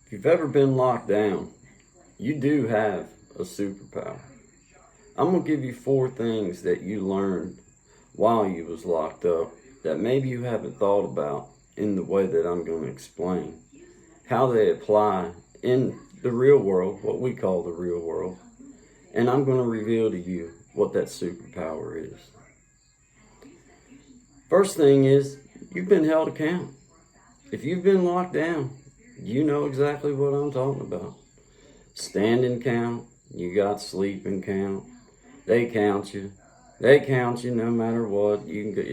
If you've ever been locked down, you do have a superpower. I'm going to give you 4 things that you learned while you was locked up that maybe you haven't thought about in the way that I'm going to explain. How they apply in the real world, what we call the real world. And I'm going to reveal to you what that superpower is. First thing is, you've been held accountable. If you've been locked down, you know exactly what I'm talking about. Standing count, you got sleeping count. They count you. They count you no matter what. You can.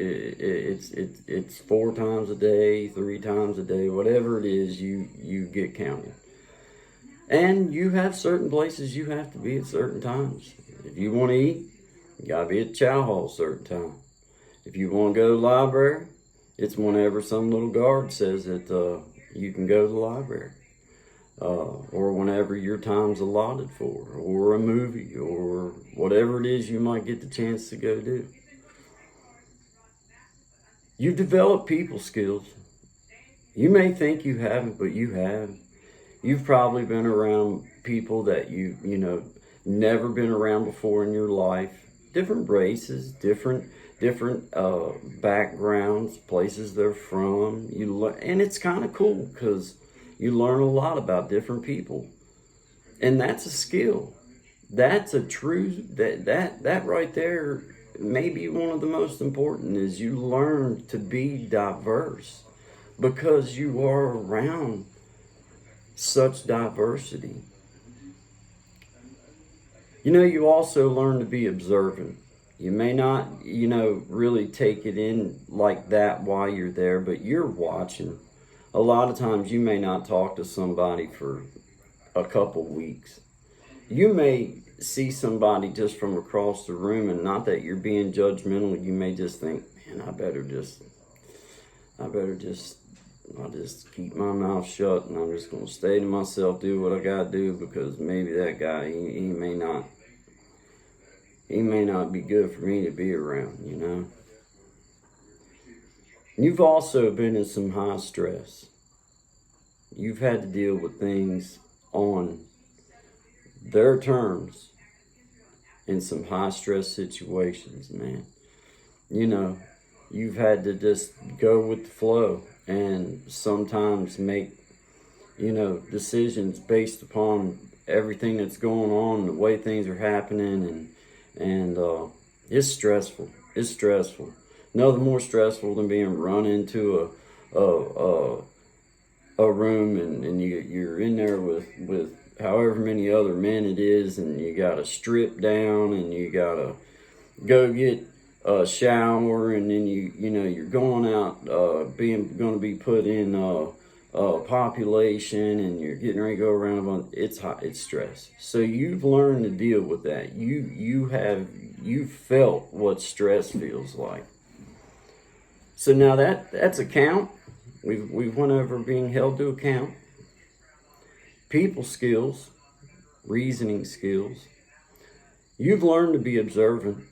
It's 4 times a day, 3 times a day, whatever it is. You get counted, and you have certain places you have to be at certain times. If you want to eat, you gotta be at chow hall a certain time. If you want to go to the library, it's whenever some little guard says that you can go to the library. Or whenever your time's allotted for, or a movie, or whatever it is you might get the chance to go do. You develop people skills. You may think you haven't, but you have. You've probably been around people that you never been around before in your life. Different races, different backgrounds, places they're from. And it's kind of cool because you learn a lot about different people. And that's a skill. That's a true, that right there may be one of the most important, is you learn to be diverse because you are around such diversity. You also learn to be observant. You may not, really take it in like that while you're there, but you're watching. A lot of times you may not talk to somebody for a couple weeks. You may see somebody just from across the room, and not that you're being judgmental, you may just think, man, I'll just keep my mouth shut, and I'm just going to stay to myself, do what I got to do, because maybe that guy, he may not be good for me to be around, You've also been in some high stress. You've had to deal with things on their terms in some high stress situations, man. You've had to just go with the flow and sometimes make, decisions based upon everything that's going on, the way things are happening, and it's stressful. It's stressful. Nothing more stressful than being run into a room and you're in there with however many other men it is, and you gotta strip down and you gotta go get a shower, and then you're going out gonna be put in population, and you're getting ready to go around a bunch. It's hot. It's stress. So you've learned to deal with that. You've felt what stress feels like. So now that's account. We've went over being held to account. People skills, reasoning skills. You've learned to be observant.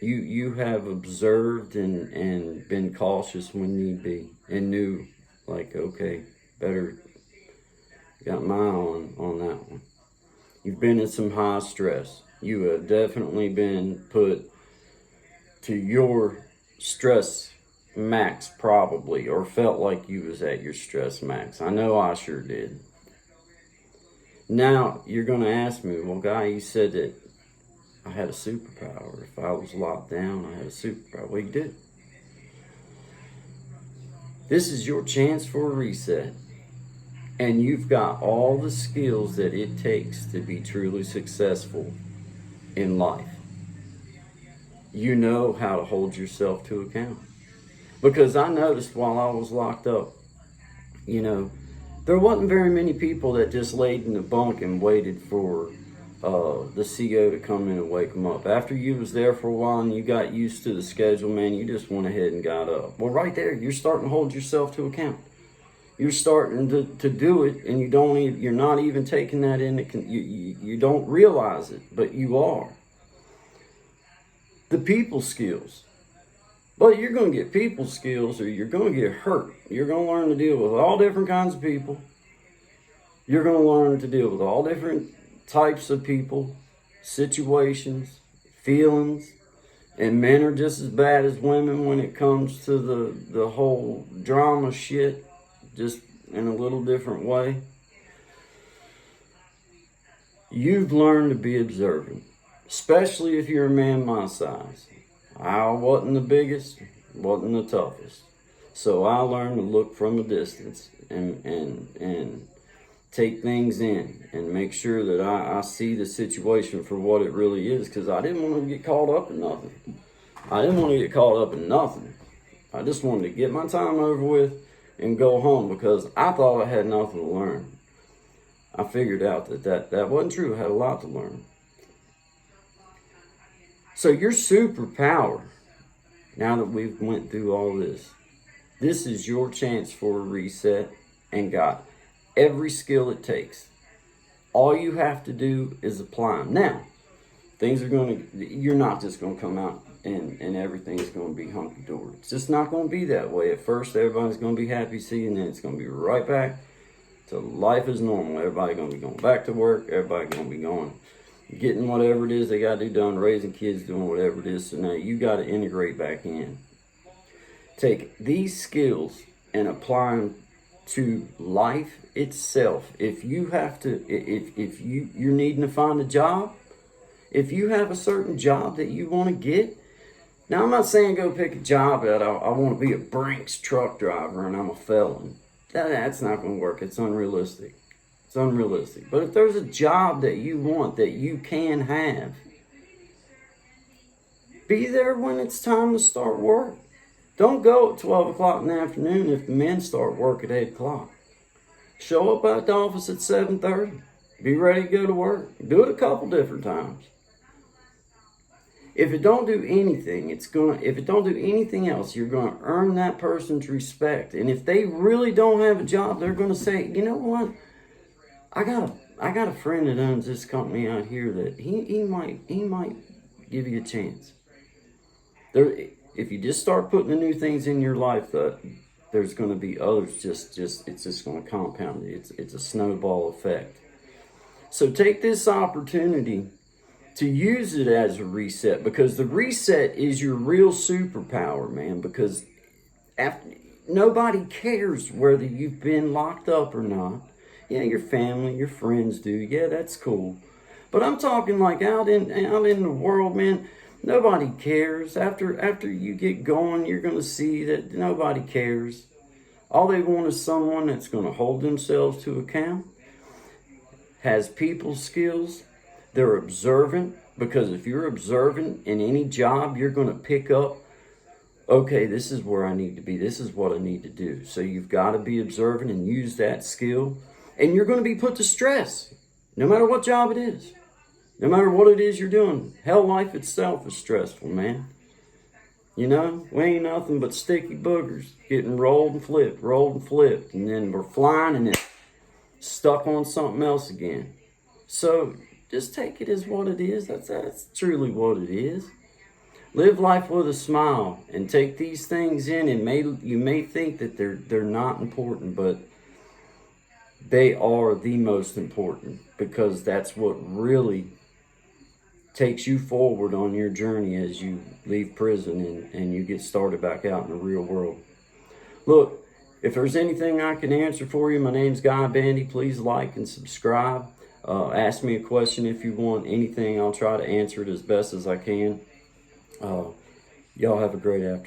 You have observed and been cautious when need be, and knew, like, okay, better got my eye on that one. You've been in some high stress. You have definitely been put to your stress max, probably, or felt like you was at your stress max. I know I sure did. Now you're going to ask me, well, Guy, you said that I had a superpower. If I was locked down, I had a superpower. Well, you did. This is your chance for a reset. And you've got all the skills that it takes to be truly successful in life. You know how to hold yourself to account. Because I noticed while I was locked up, there wasn't very many people that just laid in the bunk and waited for the CO to come in and wake them up. After you was there for a while and you got used to the schedule, man, you just went ahead and got up. Well, right there, you're starting to hold yourself to account. You're starting to do it, and you're not even taking that in. You don't realize it, but you are. The people skills. But you're going to get people skills, or you're going to get hurt. You're going to learn to deal with all different kinds of people. You're going to learn to deal with all different types of people, situations, feelings. And men are just as bad as women when it comes to the whole drama shit, just in a little different way. You've learned to be observant, especially if you're a man my size. I wasn't the biggest, wasn't the toughest. So I learned to look from a distance and take things in and make sure that I see the situation for what it really is, because I didn't want to get caught up in nothing. I didn't want to get caught up in nothing. I just wanted to get my time over with and go home, because I thought I had nothing to learn. I figured out that wasn't true. I had a lot to learn. So your superpower, now that we've went through all this is your chance for a reset, and got every skill it takes. All you have to do is apply them. Now, you're not just going to come out and everything's going to be hunky-dory. It's just not going to be that way. At first, everybody's going to be happy seeing, then it's going to be right back to life as normal. Everybody's going to be going back to work. Everybody's going to be getting whatever it is they got to do done, raising kids, doing whatever it is. So now you got to integrate back in. Take these skills and apply them to life itself. If you have to, if you're needing to find a job, if you have a certain job that you want to get, now I'm not saying go pick a job that I want to be a Brinks truck driver and I'm a felon. That's not going to work. It's unrealistic. It's unrealistic. But if there's a job that you want, that you can have, be there when it's time to start work. Don't go at 12 o'clock in the afternoon if the men start work at 8 o'clock. Show up at the office at 7:30. Be ready to go to work. Do it a couple different times. If it don't do anything, if it don't do anything else, you're going to earn that person's respect. And if they really don't have a job, they're going to say, you know what? I got a friend that owns this company out here that he might give you a chance. If you just start putting the new things in your life, there's going to be others. It's just going to compound it. It's a snowball effect. So take this opportunity to use it as a reset, because the reset is your real superpower, man. Because nobody cares whether you've been locked up or not. Yeah, your family, your friends do. Yeah, that's cool. But I'm talking like out in the world, man. Nobody cares. After you get going, you're going to see that nobody cares. All they want is someone that's going to hold themselves to account, has people skills, they're observant, because if you're observant in any job, you're going to pick up, okay, this is where I need to be. This is what I need to do. So you've got to be observant and use that skill, and you're going to be put to stress, no matter what job it is. No matter what it is you're doing. Hell, life itself is stressful, man. You know, we ain't nothing but sticky boogers getting rolled and flipped. And then we're flying and then stuck on something else again. So just take it as what it is. That's truly what it is. Live life with a smile and take these things in. And you may think that they're not important, but they are the most important, because that's what really takes you forward on your journey as you leave prison and you get started back out in the real world. Look, if there's anything I can answer for you, my name's Guy Bandy. Please like and subscribe. Ask me a question if you want anything. I'll try to answer it as best as I can. Y'all have a great afternoon.